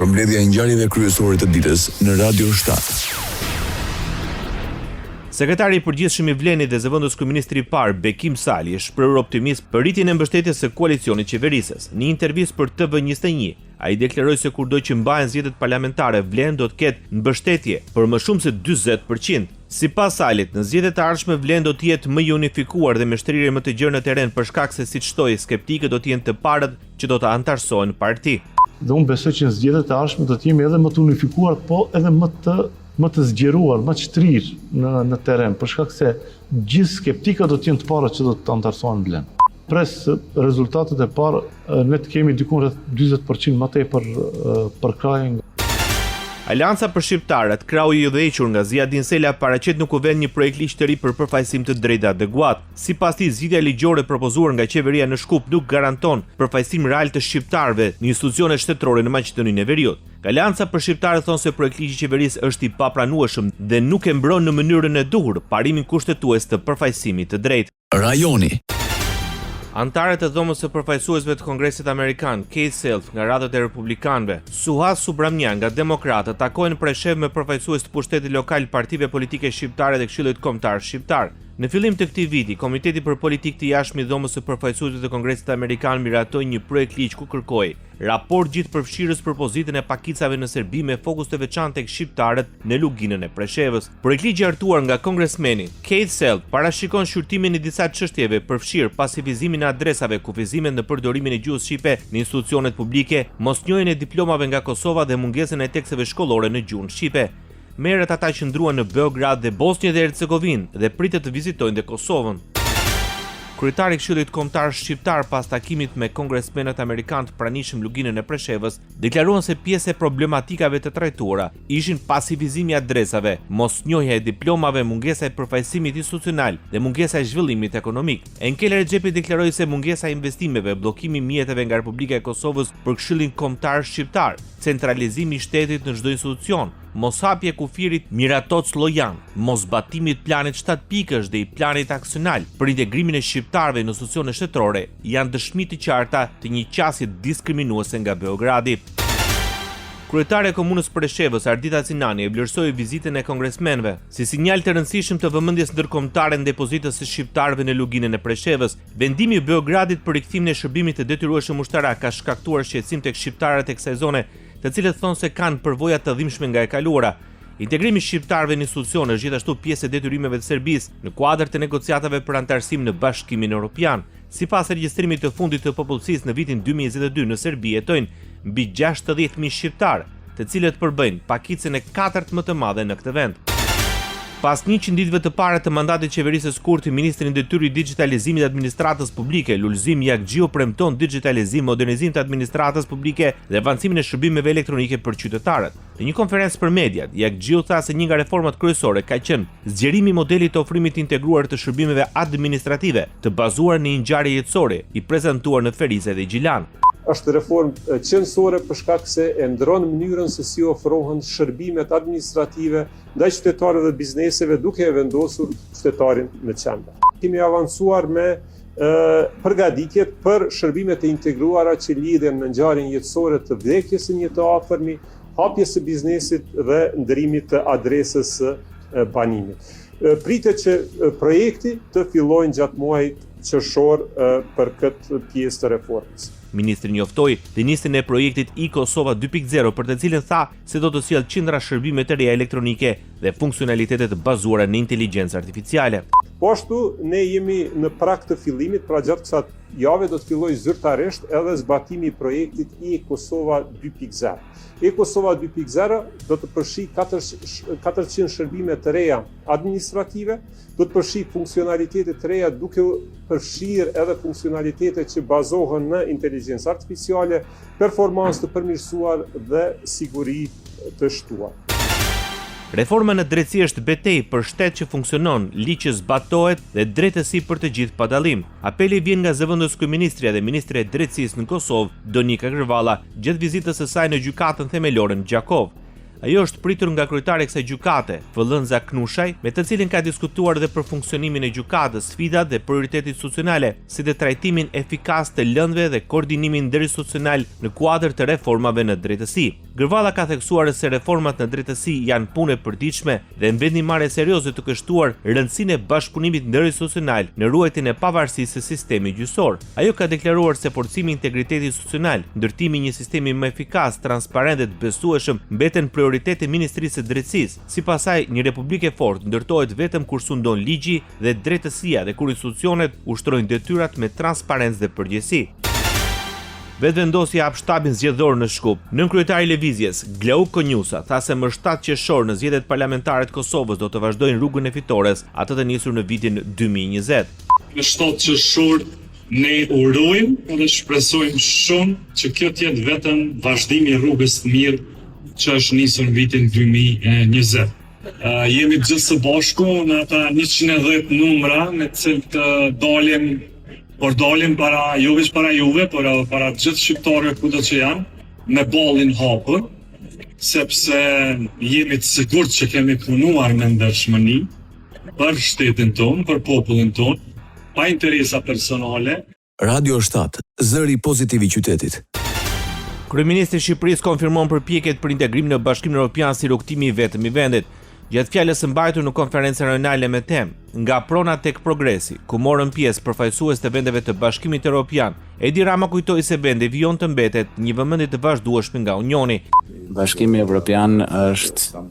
Përmbledhja e ngjarjeve kryesore të ditës në Radio 7. Sekretari i përgjithshëm i Vlenit dhe zëvendës kryeministri i parë Bekim Sali është shprehur optimist për rritjen e mbështetjes së koalicionit qeverisës. Në një intervistë për TV21, ai deklaroi se kurdo që mbahen zgjedhjet parlamentare, Vlen do të ketë mbështetje për më shumë se 40%. Sipas Salit, në zgjedhjet e ardhshme Vlen do të jetë më i unifikuar dhe me shtrirje më të gjerë në terren për shkak se siç thoi, skeptikët do të jenë të parët që do të antarësohen në parti. Dhe unë besoj që në zgjedhjet e ardhshme do të jemi edhe më të unifikuar, po edhe më të zgjeruar, më të shtrirë në terren, për shkak se gjithë skeptikët do të jenë të parët që do të antarësohen në Vlen. Pres rezultatet e parë, ne të kemi diku rreth 40% më tepër për krajin. Alianca për shqiptarët, krau i udhëhequr nga Ziadin Sela, paraqet në kuvend një projekt ligj të ri për përfaqësim të drejtë adekuat. Sipas tij, zgjidhja ligjore propozuar nga qeveria në Shkup nuk garanton përfaqësim real të shqiptarëve në institucione shtetërore në Maqedoninë e Veriut. Alianca për shqiptarët thonë se projekti ligji i qeverisë është i papranueshëm dhe nuk e mbron në mënyrën e duhur parimin kushtetues të përfaqësimit të drejtë. Rajoni. Antarët e dhomës së përfaqësuesve të Kongresit Amerikan, Keith Self nga radhët e Republikanëve, Suhas Subramnian nga Demokratët, takojnë Preshev me përfaqësues të pushtetit lokal, partive politike shqiptare dhe Këshillit Kombëtar Shqiptar. Në fillim të këtij viti, Komiteti për Politikë të Jashtme i dhomës së përfaqësuesve të Kongresit Amerikan miratoi një projekt ligj ku kërkoi raport gjithëpërfshirës për pozitën e pakicave në Serbi me fokus të veçantë tek shqiptarët në luginën e Preshevës. Projekt ligji hartuar nga kongresmeni Keith Self parashikon shqyrtimin e disa çështjeve, përfshirë pasifizimin e adresave, kufizimet në përdorimin e gjuhës shqipe në institucionet publike, mosnjohjen e diplomave nga Kosova dhe mungesën e teksteve shkollore në gjuhën shqipe. Merret ata që ndruan në Beograd dhe Bosnjë dhe Hercegovinë dhe pritet të vizitojnë dhe Kosovën. Kryetari i Këshillit Kombëtar Shqiptar pas takimit me kongresmenët amerikanë të pranishëm luginën e Preshevës, deklaruan se pjesë e problematikave të trajtuara ishin pasifizimi i adresave, mosnjohja e diplomave, mungesa e përfaqësimit institucional dhe mungesa e zhvillimit ekonomik. Enkel Rexhepi deklaroi se mungesa e investimeve, bllokimi i mjeteve nga Republika e Kosovës për Këshillin Kombëtar Shqiptar, centralizimi i shtetit në çdo institucion, moshapje e kufirit Miratoc Llojan, mosbatimi i planit 7 pikësh dhe i planit aksional për integrimin e shqiptarëve në institucione shtetërore janë dëshmi të qarta të një qasje diskriminuese nga Beogradi. Kryetari i Komunës Preshevës, Ardita Cinani, e vlerësoi vizitën e kongresmenëve si sinjal të rëndësishëm të vëmendjes ndërkombëtare në depozitës së shqiptarëve në luginën e Preshevës. Vendimi i Beogradit për rikthimin e shërbimit të detyrueshëm ushtarak ka shkaktuar shqetësim tek shqiptarët e kësaj zone, të cilët thonë se kanë përvoja të dhimbshme nga e kaluara. Integrimi i shqiptarëve në institucione është gjithashtu pjesë e detyrimeve të Serbisë në kuadër të negociatave për antarësim në Bashkimin Evropian. Sipas regjistrimit të fundit të popullsisë në vitin 2022 në Serbi jetojnë mbi 60.000 shqiptarë, të cilët përbëjnë pakicën e 4 më të madhe në këtë vend. Pas 100 ditëve të para të mandatit qeverisë së Kurti, ministri i detyrë i digitalizimit dhe administratës publike, Lulzim Jakxhiu, premton digitalizim, modernizim të administratës publike dhe avancimin e shërbimeve elektronike për qytetarët. Në një konferencë për mediat, Jakxhiu tha se një nga reformat kryesore ka qenë zgjerimi i modelit të ofrimit integruar të shërbimeve administrative, të bazuar në një ngjarje jetësore, i prezantuar në Ferizë dhe Gjilan. Është reformë qendrore për shkak se e ndron mënyrën se si ofrohen shërbimet administrative ndaj qytetarëve dhe bizneseve, duke e vendosur qytetarin në qendër. Kemi avancuar me përgatitjet për shërbimet e integruara që lidhen me ngjarjen jetësore të vdekjes së një të afërmi, hapjes së biznesit dhe ndërimit të adresës së banimit. Pritet që projekti të fillojë gjatë muajit qershor për këtë pjesë të reformës. Ministri njoftoi të nisjen e projektit e-Kosova 2.0 për të cilën tha se do të sjellë qindra shërbime të reja elektronike dhe funksionalitete të bazuara në inteligjencë artificiale. Po ashtu ne jemi në prag të fillimit, pra gjatë kësaj jave do të fillojë zyrtarisht edhe zbatimi i projektit e-Kosova 2.0. E-Kosova 2.0 do të përfshijë 400 shërbime të reja administrative, do të përfshijë funksionalitete të reja duke përfshirë edhe funksionalitete që bazohen në inteligjencë artificiale, performancë të përmirësuar dhe siguri të shtuar. Reforma në drejtësi është betejë për shtet që funksionon, ligj që zbatohet dhe drejtësi për të gjithë pa dallim. Apeli vjen nga zëvendës kryeministrja dhe ministre e drejtësisë në Kosovë, Donika Kërvala, gjatë vizitës së saj në gjykatën themelore në Gjakov. Ajo është pritur nga kryetari i kësaj gjykate, Vëllënza Knushaj, me të cilin ka diskutuar edhe për funksionimin e gjykatës, sfidat dhe prioritetet institucionale, si dhe trajtimin efikas të lëndëve dhe koordinimin ndërinstitucional në kuadër të reformave në drejtësi. Gërvalla ka theksuar se reformat në drejtësi janë punë e përditshme dhe në vendimmarrje serioze të kështuar rëndësinë e bashkëpunimit ndërinstitucional në ruajtjen e pavarësisë së sistemit gjyqësor. Ajo ka deklaruar se forcimi i integritetit institucional, ndërtimi i një sistemi më efikas, transparent dhe të besueshëm mbeten prioritete e Ministrisë së Drejtësisë. Sipas saj, një republikë e fortë ndërtohet vetëm kur sundon ligji dhe drejtësia dhe kur institucionet ushtrojnë detyrat me transparencë dhe përgjegjësi. Vetëvendosja hap shtabin zgjedhor në Shkup. Nënkryetari i Lëvizjes, Glauk Konjusa, tha se më 7 qershor në zgjedhjet parlamentare të Kosovës do të vazhdojnë rrugën e fitores, atë të nisur në vitin 2020. Në 7 qershor ne urojmë dhe shpresojmë shumë që kjo të jetë vetëm vazhdimi i rrugës të mirë që është nisur në vitin 2020. Jemi gjithë së bashku në ata 110 numra me të cilët dalim para jo vetëm para juve, por para gjithë shqiptarëve kudo që janë, me ballin hapur, sepse jemi të sigurt që kemi punuar me ndershmëri për shtetin tonë, për popullin tonë, pa interesa personale. Radio 7, zëri pozitiv i qytetit. Kryeministri i Shqipërisë konfirmon përpjekjet për integrim në Bashkimin Evropian si rrugtimi i vetëm i vendit. Gjatë fjalës së mbajtur në konferencën rajonale me temë Nga prona tek progresi, ku morën pjesë përfaqësues të vendeve të Bashkimit Evropian, Edi Rama kujtoi se vendi vijon të mbetet një vëmendje të vazhdueshme nga Unioni. Bashkimi Evropian është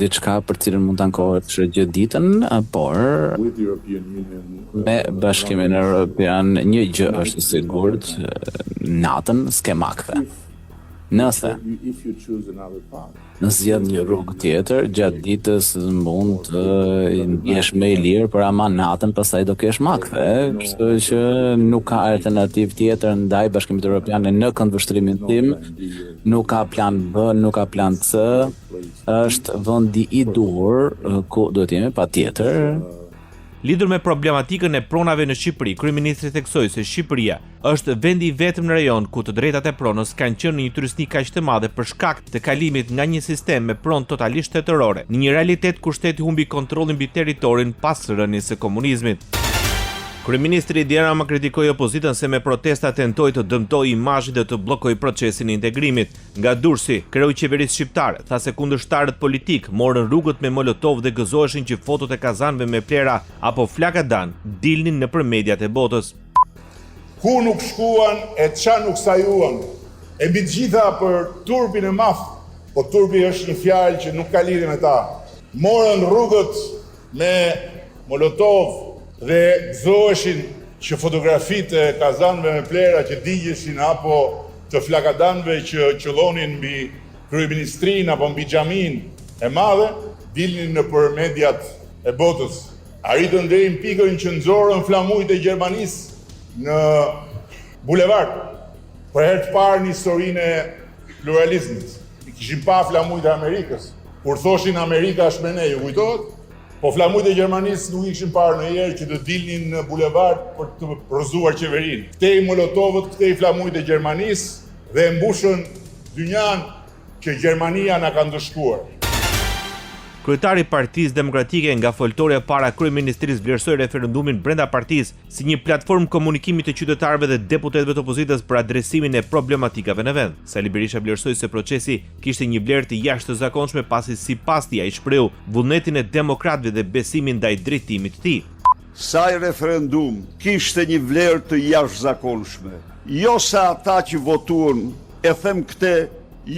diçka për cilën mund të ankohesh gjithë ditën, por me Bashkimin Evropian një gjë është e sigurt, natën s'ke makve. Nëse zgjedh një rrugë tjetër, gjatë ditës mund të jesh më i lirë, por ama natën pastaj do kesh makve, kështu që nuk ka alternativë tjetër ndaj Bashkimit Evropian në këndvështrimin tim, nuk ka plan B, nuk ka plan C, është vendi i duhur ku duhet jemi patjetër. Lidhur me problematikën e pronave në Shqipëri, kryeministri theksoi se Shqipëria është vendi i vetëm në rajon ku të drejtat e pronës kanë qenë në një tyrësni kaq të madhe për shkak të kalimit nga një sistem me pronë totalisht shtetërore në një realitet ku shteti humbi kontrollin mbi territorin pas rënies së komunizmit. Kryeministri Edi Rama kritikoi opozitën se me protesta tentoi të dëmtojë imazhin dhe të bllokojë procesin e integrimit. Nga Durrësi, kreu i qeverisë shqiptare, tha se kundërshtarët politik morën rrugët me molotov dhe gëzoheshin që fotot e kazanëve me plera apo flakadan dilnin nëpër mediat e botës. Ku nuk shkuan e qa nuk sajuan, e mbi të gjitha për turpin e madh, po turpi është një fjalë që nuk ka lidhje me ta. Morën rrugët me molotov dhe gëzoheshin që fotografitë e kazanëve me plera që digjeshin apo të flakadanëve që qëllonin mbi kryeministrinë apo mbi xhamin e madhe, dilnin nëpër mediat e botës. Arritën deri në pikën që nxorën flamujt e Gjermanisë në bulevard. Për herë të parë në historinë e pluralizmit. I kishin pa flamujt e Amerikës. Kur thoshin Amerika është me ne, ju kujtohet? Po flamujt e Gjermanisë nuk ishin parë ndonjëherë që të dilnin në bulevard për të rrëzuar qeverinë. Këtej molotovët, këtej flamujt e Gjermanisë dhe mbushën dynjan që Gjermania na ka ndëshkuar. Kryetari i Partisë Demokratike nga foltorja para kryeministrisë vlerësoi referendumin brenda partisë si një platformë komunikimi të qytetarëve dhe deputetëve të opozitës për adresimin e problematikave në vend. Sali Berisha vlerësoi se procesi kishte një vlerë të jashtëzakonshme pasi sipas tij ai shprehu vullnetin e demokratëve dhe besimin ndaj drejtimit të tij. Saj referendum kishte një vlerë të jashtëzakonshme. Jo sa ata që votuan, e them këtë,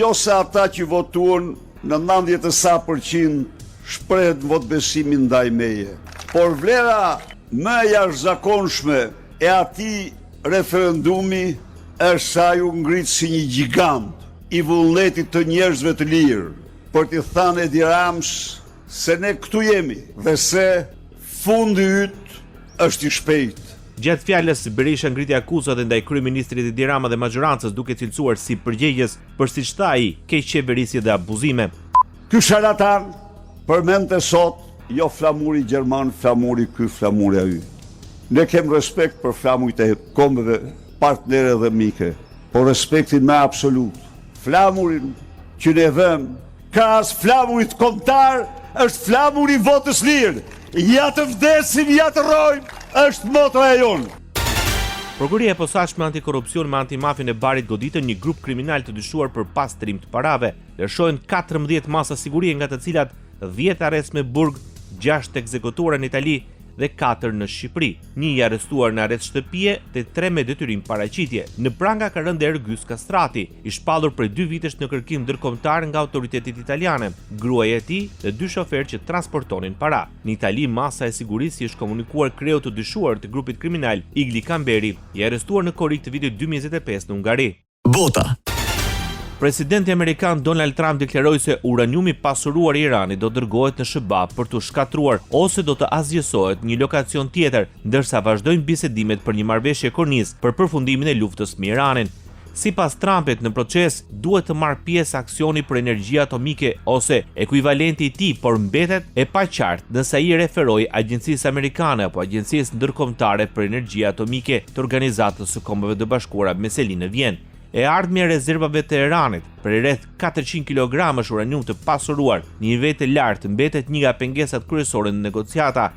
jo sa ata që votuan në 90% shprehet vot besimin ndaj meje. Por vlera më e jashtëzakonshme e atij referendumi është sa ju ngrit si një gjigant i vullnetit të njerëzve të lirë, për t'i thënë Edi Ramës se ne këtu jemi dhe se fundi yt është i shpejtë. Gjatë fjalës, Berisha ngriti akuzat ndaj kryeministrit Edi Rama dhe majorancës duke cilësuar si përgjegjës për siç tha ai, keqçeverisje dhe abuzime. Ky sharlatan përmendte sot jo flamuri gjerman, flamuri ky, flamuri ai. Ne kem respekt për flamujt e kombëve, partnerë dhe mike, por respektin më absolut. Flamurin që ne vëm krahas flamurit kombëtar është flamuri votës lirë. Ja të vdesim, ja të rrojmë, është motra e jonë. Prokuria e posaçme antikorrupsion me antimafin e Barit goditën një grup kriminal të dyshuar për pastrim të parave. Lëshohen 14 masa sigurie, nga të cilat 10 arrest me burg, 6 ekzekutuara në Itali dhe 4 në Shqipëri. Një i arrestuar në arrest shtëpie dhe 3 me detyrim paraqitje. Në pranga ka rënë Ergys Kastrati, i shpallur prej 2 vitesh në kërkim ndërkombëtar nga autoritetet italiane, gruaja e tij dhe 2 shoferë që transportonin para. Në Itali, masa e sigurisë është komunikuar kreut të dyshuar të grupit kriminal Igli Kamberi, i arrestuar në korrik të vitit 2025 në Hungari. Bota. Presidenti Amerikan Donald Trump deklaroi se uraniumi pasuruar i Iranit do dërgohet në SBA për të shkatruar ose do të asgjësohet një lokacion tjetër, ndërsa vazhdojnë bisedimet për një marrëveshje kornizë për përfundimin e luftës me Iranin. Sipas Trumpit, në proces duhet të marrë pjesë aksioni për energji atomike ose ekuivalenti i tij, por mbetet e paqartë nëse ai referoi Agjencisë Amerikane apo Agjencisë Ndërkombëtare për Energji Atomike të Organizatës së Kombeve të Bashkuara me seli në Vjenë. E ardhmja e rezervave të Iranit për rreth 400 kg uranium të pasuruar në një nivel të lartë mbetet një nga pengesat kryesore në negociata.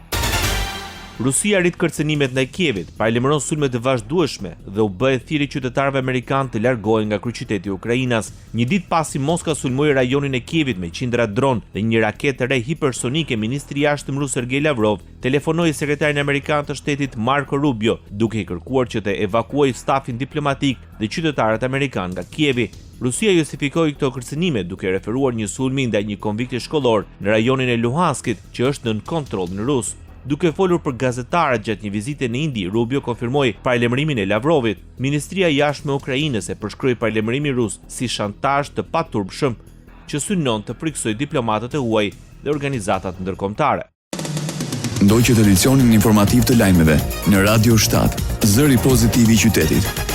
Rusia rrit kërcënimet ndaj Kievit, paralajmëron sulme të vazhdueshme dhe u bë e thirrje qytetarëve amerikanë të largohen nga kryeqyteti i Ukrainës. Një ditë pasi Moska sulmoi rajonin e Kievit me qindra dron dhe një raketë të re hipersonike, ministri i jashtëm rus Sergej Lavrov telefonoi sekretarin amerikan të shtetit Marco Rubio, duke i kërkuar që të evakuojë stafin diplomatik dhe qytetarët amerikanë nga Kievi. Rusia justifikoi këto kërcënime duke referuar një sulmi ndaj një konvikti shkollor në rajonin e Luhanskit që është nën kontroll në rus. Duke folur për gazetarët gjatë një vizite në Indi, Rubio konfirmoi paralajmërimin e Lavrovit. Ministria e Jashtme e Ukrainës e përshkroi paralajmërimin rus si shantazh të paturpshëm që synon të friksojë diplomatët e huaj dhe organizatat ndërkombëtare. Ndoqët edicionin informativ të lajmeve në Radio 7, zëri pozitiv i qytetit.